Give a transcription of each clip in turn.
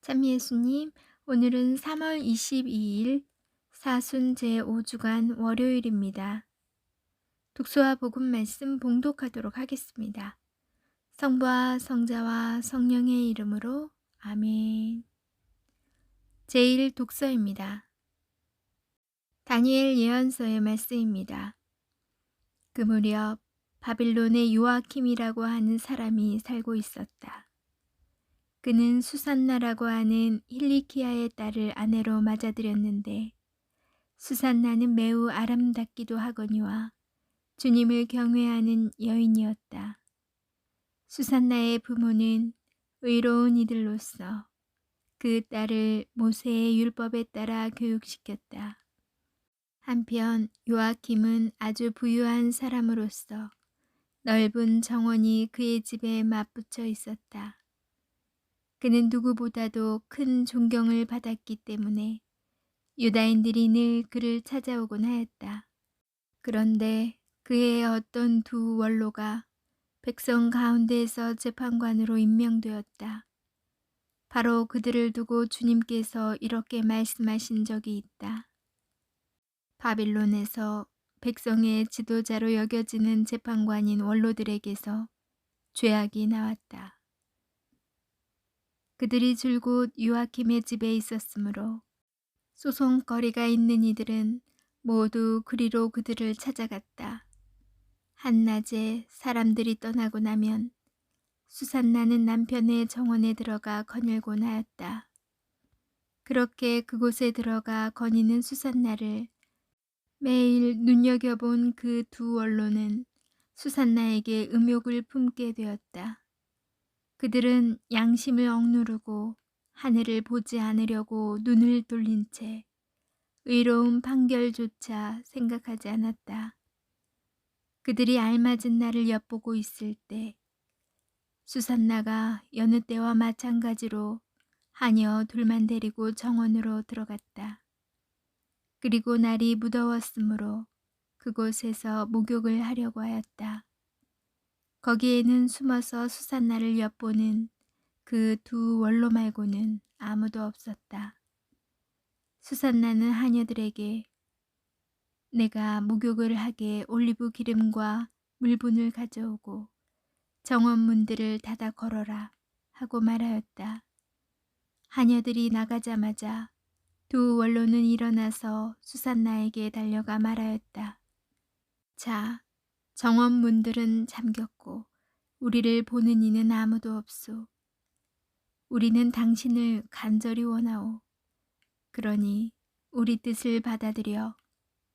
참 예수님, 오늘은 3월 22일 사순 제5주간 월요일입니다. 독서와 복음 말씀 봉독하도록 하겠습니다. 성부와 성자와 성령의 이름으로 아멘. 제1 독서입니다. 다니엘 예언서의 말씀입니다. 그 무렵 바빌론에 요아킴이라고 하는 사람이 살고 있었다. 그는 수산나라고 하는 힐리키야의 딸을 아내로 맞아들였는데 수산나는 매우 아름답기도 하거니와 주님을 경외하는 여인이었다. 수산나의 부모는 의로운 이들로서 그 딸을 모세의 율법에 따라 교육시켰다. 한편 요아킴은 아주 부유한 사람으로서 넓은 정원이 그의 집에 맞붙여 있었다. 그는 누구보다도 큰 존경을 받았기 때문에 유다인들이 늘 그를 찾아오곤 하였다. 그런데 그의 어떤 두 원로가 백성 가운데에서 재판관으로 임명되었다. 바로 그들을 두고 주님께서 이렇게 말씀하신 적이 있다. 바빌론에서 백성의 지도자로 여겨지는 재판관인 원로들에게서 죄악이 나왔다. 그들이 줄곧 요아킴의 집에 있었으므로 소송거리가 있는 이들은 모두 그리로 그들을 찾아갔다. 한낮에 사람들이 떠나고 나면 수산나는 남편의 정원에 들어가 거닐곤 하였다. 그렇게 그곳에 들어가 거니는 수산나를 매일 눈여겨본 그 두 원로는 수산나에게 음욕을 품게 되었다. 그들은 양심을 억누르고 하늘을 보지 않으려고 눈을 돌린 채 의로운 판결조차 생각하지 않았다. 그들이 알맞은 날을 엿보고 있을 때 수산나가 여느 때와 마찬가지로 하녀 둘만 데리고 정원으로 들어갔다. 그리고 날이 무더웠으므로 그곳에서 목욕을 하려고 하였다. 거기에는 숨어서 수산나를 엿보는 그 두 원로 말고는 아무도 없었다. 수산나는 하녀들에게 내가 목욕을 하게 올리브 기름과 물분을 가져오고 정원 문들을 닫아 걸어라 하고 말하였다. 하녀들이 나가자마자 두 원로는 일어나서 수산나에게 달려가 말하였다. 자, 정원 문들은 잠겼고 우리를 보는 이는 아무도 없소. 우리는 당신을 간절히 원하오. 그러니 우리 뜻을 받아들여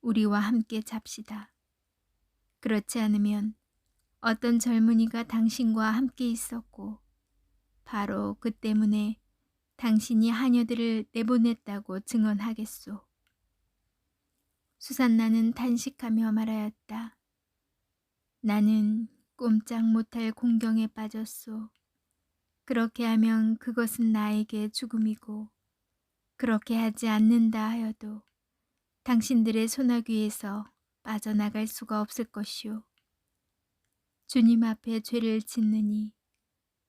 우리와 함께 잡시다. 그렇지 않으면 어떤 젊은이가 당신과 함께 있었고 바로 그 때문에 당신이 하녀들을 내보냈다고 증언하겠소. 수산나는 탄식하며 말하였다. 나는 꼼짝 못할 공경에 빠졌소. 그렇게 하면 그것은 나에게 죽음이고 그렇게 하지 않는다 하여도 당신들의 소나귀에서 빠져나갈 수가 없을 것이오. 주님 앞에 죄를 짓느니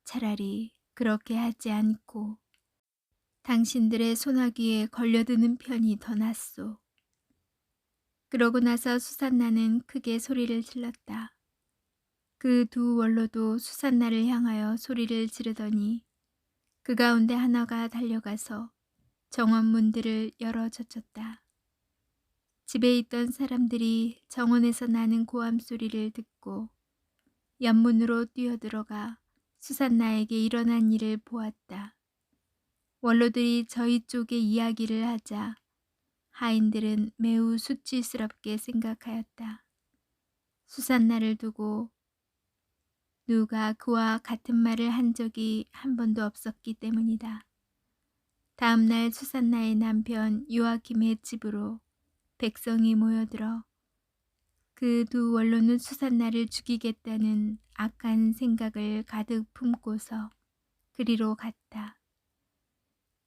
차라리 그렇게 하지 않고 당신들의 소나귀에 걸려드는 편이 더 낫소. 그러고 나서 수산나는 크게 소리를 질렀다. 그 두 원로도 수산나를 향하여 소리를 지르더니 그 가운데 하나가 달려가서 정원 문들을 열어젖혔다. 집에 있던 사람들이 정원에서 나는 고함 소리를 듣고 연문으로 뛰어들어가 수산나에게 일어난 일을 보았다. 원로들이 저희 쪽에 이야기를 하자 하인들은 매우 수치스럽게 생각하였다. 수산나를 두고 누가 그와 같은 말을 한 적이 한 번도 없었기 때문이다. 다음 날 수산나의 남편 요아킴의 집으로 백성이 모여들어 그 두 원로는 수산나를 죽이겠다는 악한 생각을 가득 품고서 그리로 갔다.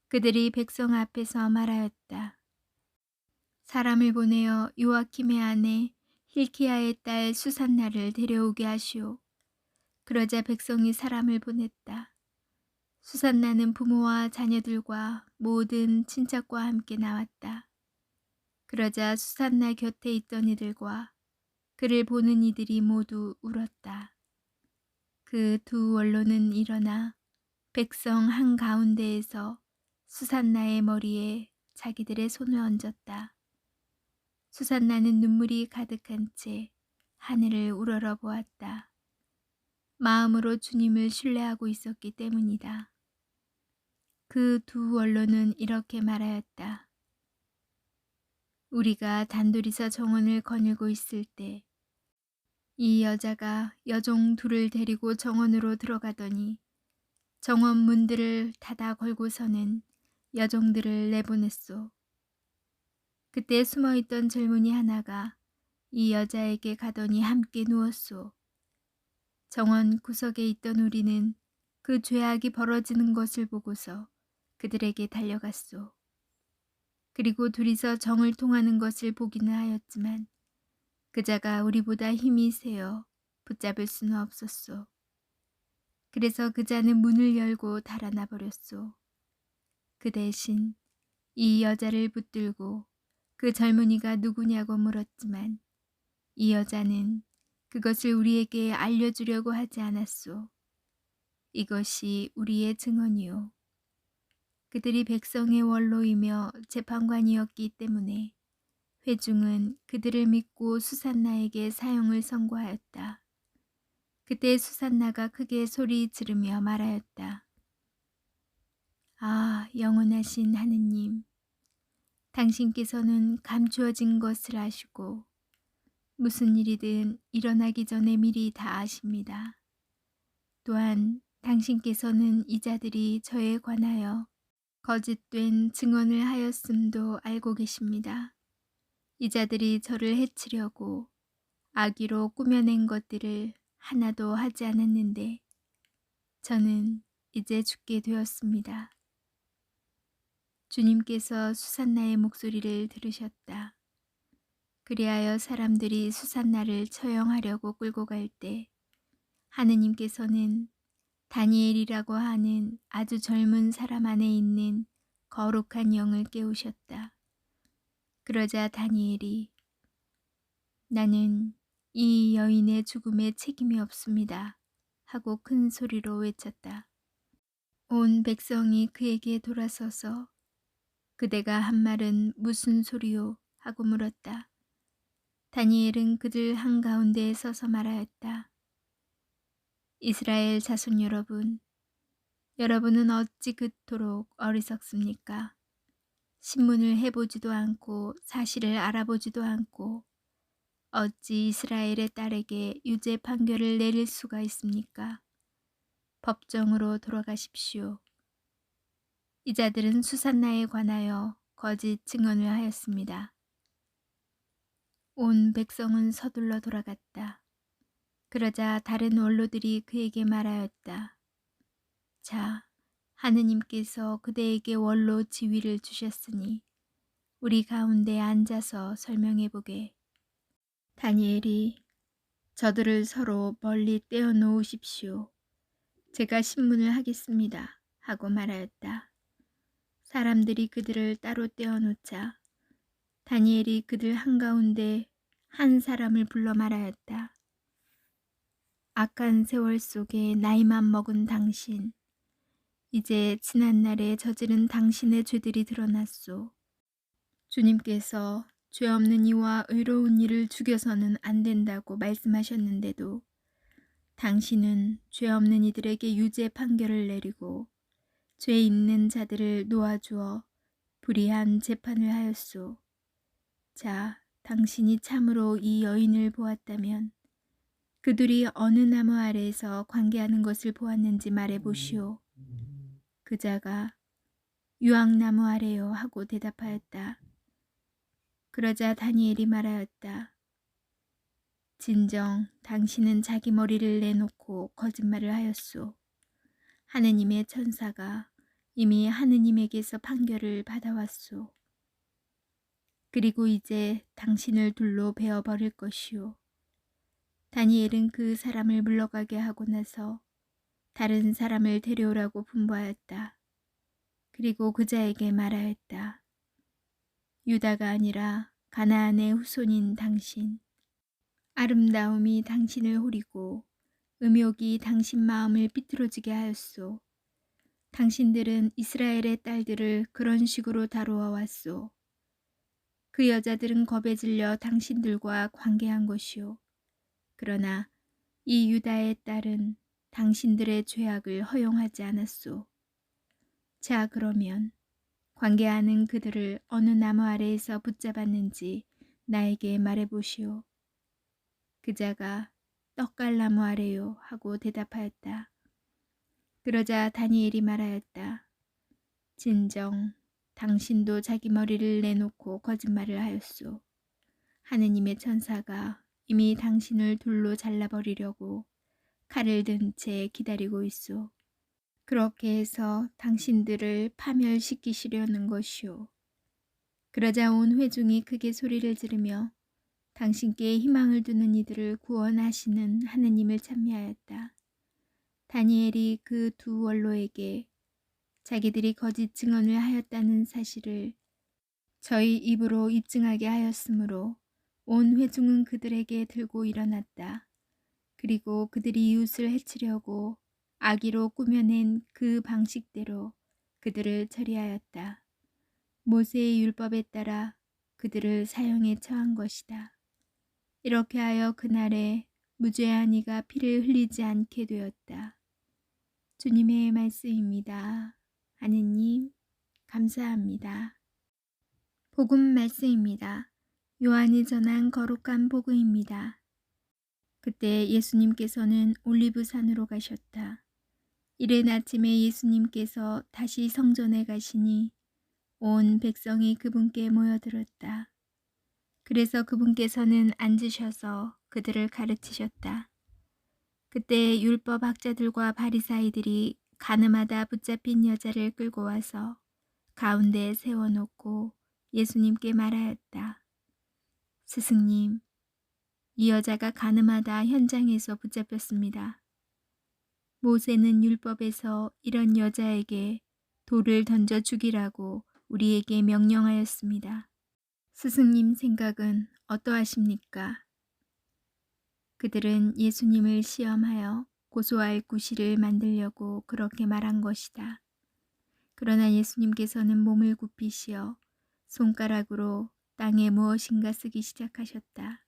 그들이 백성 앞에서 말하였다. 사람을 보내어 요아킴의 아내 힐키야의 딸 수산나를 데려오게 하시오. 그러자 백성이 사람을 보냈다. 수산나는 부모와 자녀들과 모든 친척과 함께 나왔다. 그러자 수산나 곁에 있던 이들과 그를 보는 이들이 모두 울었다. 그 두 원로는 일어나 백성 한가운데에서 수산나의 머리에 자기들의 손을 얹었다. 수산나는 눈물이 가득한 채 하늘을 우러러 보았다. 마음으로 주님을 신뢰하고 있었기 때문이다. 그 두 원로는 이렇게 말하였다. 우리가 단둘이서 정원을 거닐고 있을 때 이 여자가 여종 둘을 데리고 정원으로 들어가더니 정원 문들을 닫아 걸고서는 여종들을 내보냈소. 그때 숨어있던 젊은이 하나가 이 여자에게 가더니 함께 누웠소. 정원 구석에 있던 우리는 그 죄악이 벌어지는 것을 보고서 그들에게 달려갔소. 그리고 둘이서 정을 통하는 것을 보기는 하였지만 그자가 우리보다 힘이 세어 붙잡을 수는 없었소. 그래서 그자는 문을 열고 달아나 버렸소. 그 대신 이 여자를 붙들고 그 젊은이가 누구냐고 물었지만 이 여자는 그것을 우리에게 알려주려고 하지 않았소. 이것이 우리의 증언이요. 그들이 백성의 원로이며 재판관이었기 때문에 회중은 그들을 믿고 수산나에게 사형을 선고하였다. 그때 수산나가 크게 소리 지르며 말하였다. 아, 영원하신 하느님, 당신께서는 감추어진 것을 아시고 무슨 일이든 일어나기 전에 미리 다 아십니다. 또한 당신께서는 이 자들이 저에 관하여 거짓된 증언을 하였음도 알고 계십니다. 이 자들이 저를 해치려고 악의로 꾸며낸 것들을 하나도 하지 않았는데 저는 이제 죽게 되었습니다. 주님께서 수산나의 목소리를 들으셨다. 그리하여 사람들이 수산나를 처형하려고 끌고 갈 때 하느님께서는 다니엘이라고 하는 아주 젊은 사람 안에 있는 거룩한 영을 깨우셨다. 그러자 다니엘이 나는 이 여인의 죽음에 책임이 없습니다 하고 큰 소리로 외쳤다. 온 백성이 그에게 돌아서서 그대가 한 말은 무슨 소리요? 하고 물었다. 다니엘은 그들 한가운데에 서서 말하였다. 이스라엘 자손 여러분, 여러분은 어찌 그토록 어리석습니까? 신문을 해보지도 않고 사실을 알아보지도 않고 어찌 이스라엘의 딸에게 유죄 판결을 내릴 수가 있습니까? 법정으로 돌아가십시오. 이 자들은 수산나에 관하여 거짓 증언을 하였습니다. 온 백성은 서둘러 돌아갔다. 그러자 다른 원로들이 그에게 말하였다. 자, 하느님께서 그대에게 원로 지위를 주셨으니 우리 가운데 앉아서 설명해보게. 다니엘이 저들을 서로 멀리 떼어 놓으십시오. 제가 신문을 하겠습니다. 하고 말하였다. 사람들이 그들을 따로 떼어 놓자 다니엘이 그들 한가운데 한 사람을 불러 말하였다. 악한 세월 속에 나이만 먹은 당신, 이제 지난날에 저지른 당신의 죄들이 드러났소. 주님께서 죄 없는 이와 의로운 이를 죽여서는 안 된다고 말씀하셨는데도 당신은 죄 없는 이들에게 유죄 판결을 내리고 죄 있는 자들을 놓아주어 불의한 재판을 하였소. 자, 당신이 참으로 이 여인을 보았다면 그들이 어느 나무 아래에서 관계하는 것을 보았는지 말해보시오. 그자가 유황나무 아래요 하고 대답하였다. 그러자 다니엘이 말하였다. 진정 당신은 자기 머리를 내놓고 거짓말을 하였소. 하느님의 천사가 이미 하느님에게서 판결을 받아왔소. 그리고 이제 당신을 둘로 베어버릴 것이오. 다니엘은 그 사람을 물러가게 하고 나서 다른 사람을 데려오라고 분부하였다. 그리고 그자에게 말하였다. 유다가 아니라 가나안의 후손인 당신, 아름다움이 당신을 호리고 음욕이 당신 마음을 삐뚤어지게 하였소. 당신들은 이스라엘의 딸들을 그런 식으로 다루어 왔소. 그 여자들은 겁에 질려 당신들과 관계한 것이오. 그러나 이 유다의 딸은 당신들의 죄악을 허용하지 않았소. 자, 그러면 관계하는 그들을 어느 나무 아래에서 붙잡았는지 나에게 말해보시오. 그자가 떡갈나무 아래요 하고 대답하였다. 그러자 다니엘이 말하였다. 진정 당신도 자기 머리를 내놓고 거짓말을 하였소. 하느님의 천사가 이미 당신을 둘로 잘라버리려고 칼을 든 채 기다리고 있소. 그렇게 해서 당신들을 파멸시키시려는 것이오. 그러자 온 회중이 크게 소리를 지르며 당신께 희망을 두는 이들을 구원하시는 하느님을 찬미하였다. 다니엘이 그 두 원로에게 자기들이 거짓 증언을 하였다는 사실을 저희 입으로 입증하게 하였으므로 온 회중은 그들에게 들고 일어났다. 그리고 그들이 이웃을 해치려고 악의로 꾸며낸 그 방식대로 그들을 처리하였다. 모세의 율법에 따라 그들을 사형에 처한 것이다. 이렇게 하여 그날에 무죄한 이가 피를 흘리지 않게 되었다. 주님의 말씀입니다. 하느님, 감사합니다. 복음 말씀입니다. 요한이 전한 거룩한 복음입니다. 그때 예수님께서는 올리브산으로 가셨다. 이른 아침에 예수님께서 다시 성전에 가시니 온 백성이 그분께 모여들었다. 그래서 그분께서는 앉으셔서 그들을 가르치셨다. 그때 율법학자들과 바리사이들이 가늠하다 붙잡힌 여자를 끌고 와서 가운데에 세워놓고 예수님께 말하였다. 스승님, 이 여자가 가늠하다 현장에서 붙잡혔습니다. 모세는 율법에서 이런 여자에게 돌을 던져 죽이라고 우리에게 명령하였습니다. 스승님 생각은 어떠하십니까? 그들은 예수님을 시험하여 고소할 구실을 만들려고 그렇게 말한 것이다. 그러나 예수님께서는 몸을 굽히시어 손가락으로 땅에 무엇인가 쓰기 시작하셨다.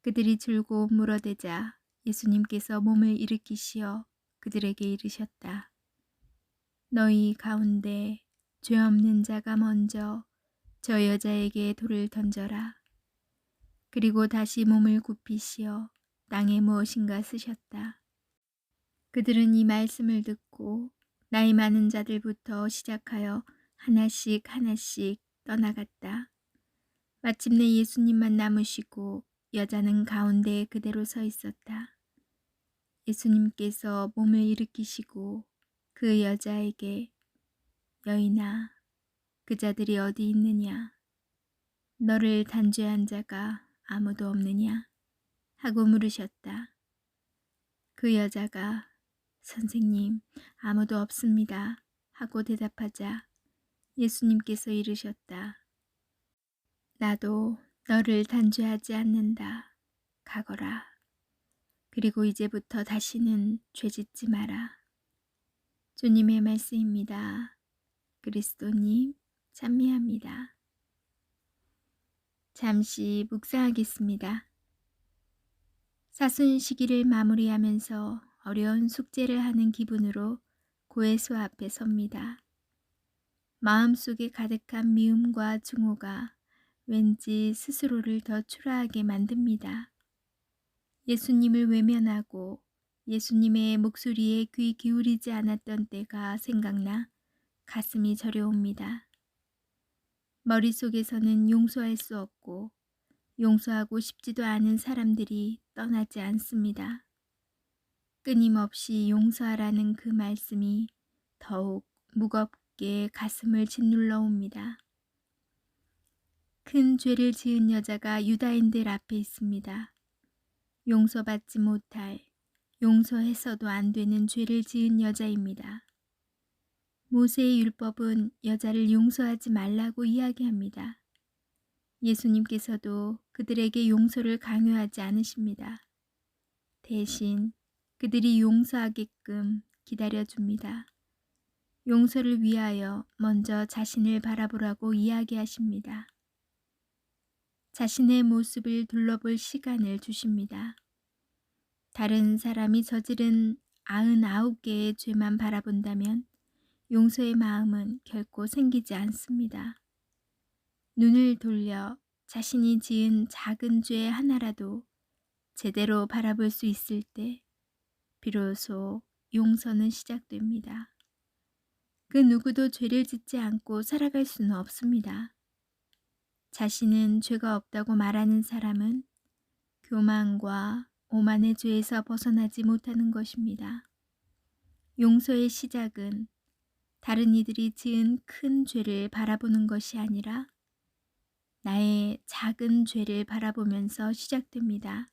그들이 줄고 물어대자 예수님께서 몸을 일으키시어 그들에게 이르셨다. 너희 가운데 죄 없는 자가 먼저 저 여자에게 돌을 던져라. 그리고 다시 몸을 굽히시어 땅에 무엇인가 쓰셨다. 그들은 이 말씀을 듣고 나이 많은 자들부터 시작하여 하나씩 하나씩 떠나갔다. 마침내 예수님만 남으시고 여자는 가운데에 그대로 서 있었다. 예수님께서 몸을 일으키시고 그 여자에게 여인아, 그 자들이 어디 있느냐? 너를 단죄한 자가 아무도 없느냐? 하고 물으셨다. 그 여자가 선생님, 아무도 없습니다. 하고 대답하자 예수님께서 이르셨다. 나도 너를 단죄하지 않는다. 가거라. 그리고 이제부터 다시는 죄짓지 마라. 주님의 말씀입니다. 그리스도님, 찬미합니다. 잠시 묵상하겠습니다. 사순 시기를 마무리하면서 어려운 숙제를 하는 기분으로 고해수 앞에 섭니다. 마음속에 가득한 미움과 증오가 왠지 스스로를 더 초라하게 만듭니다. 예수님을 외면하고 예수님의 목소리에 귀 기울이지 않았던 때가 생각나 가슴이 저려옵니다. 머릿속에서는 용서할 수 없고 용서하고 싶지도 않은 사람들이 떠나지 않습니다. 끊임없이 용서하라는 그 말씀이 더욱 무겁게 가슴을 짓눌러 옵니다. 큰 죄를 지은 여자가 유다인들 앞에 있습니다. 용서받지 못할, 용서해서도 안 되는 죄를 지은 여자입니다. 모세의 율법은 여자를 용서하지 말라고 이야기합니다. 예수님께서도 그들에게 용서를 강요하지 않으십니다. 대신 그들이 용서하게끔 기다려줍니다. 용서를 위하여 먼저 자신을 바라보라고 이야기하십니다. 자신의 모습을 둘러볼 시간을 주십니다. 다른 사람이 저지른 99개의 죄만 바라본다면 용서의 마음은 결코 생기지 않습니다. 눈을 돌려 자신이 지은 작은 죄 하나라도 제대로 바라볼 수 있을 때 비로소 용서는 시작됩니다. 그 누구도 죄를 짓지 않고 살아갈 수는 없습니다. 자신은 죄가 없다고 말하는 사람은 교만과 오만의 죄에서 벗어나지 못하는 것입니다. 용서의 시작은 다른 이들이 지은 큰 죄를 바라보는 것이 아니라 나의 작은 죄를 바라보면서 시작됩니다.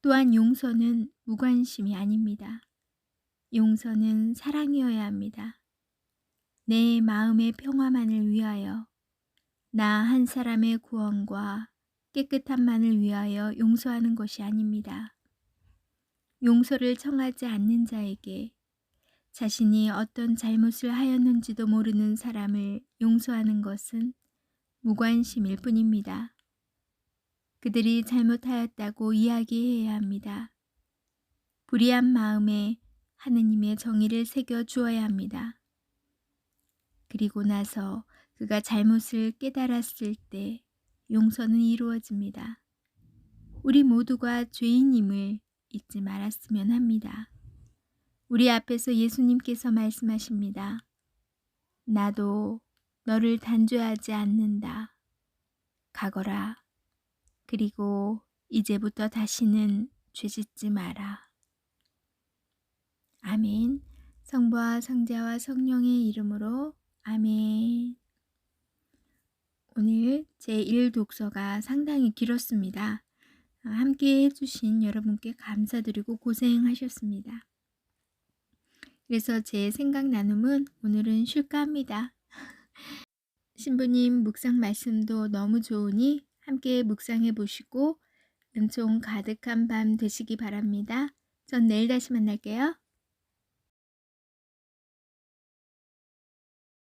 또한 용서는 무관심이 아닙니다. 용서는 사랑이어야 합니다. 내 마음의 평화만을 위하여, 나 한 사람의 구원과 깨끗함만을 위하여 용서하는 것이 아닙니다. 용서를 청하지 않는 자에게 자신이 어떤 잘못을 하였는지도 모르는 사람을 용서하는 것은 무관심일 뿐입니다. 그들이 잘못하였다고 이야기해야 합니다. 불의한 마음에 하느님의 정의를 새겨 주어야 합니다. 그리고 나서 그가 잘못을 깨달았을 때 용서는 이루어집니다. 우리 모두가 죄인임을 잊지 말았으면 합니다. 우리 앞에서 예수님께서 말씀하십니다. 나도 너를 단죄하지 않는다. 가거라. 그리고 이제부터 다시는 죄짓지 마라. 아멘. 성부와 성자와 성령의 이름으로 아멘. 오늘 제1독서가 상당히 길었습니다. 함께 해주신 여러분께 감사드리고 고생하셨습니다. 그래서 제 생각 나눔은 오늘은 쉴까 합니다. 신부님 묵상 말씀도 너무 좋으니 함께 묵상해 보시고 은총 가득한 밤 되시기 바랍니다. 전 내일 다시 만날게요.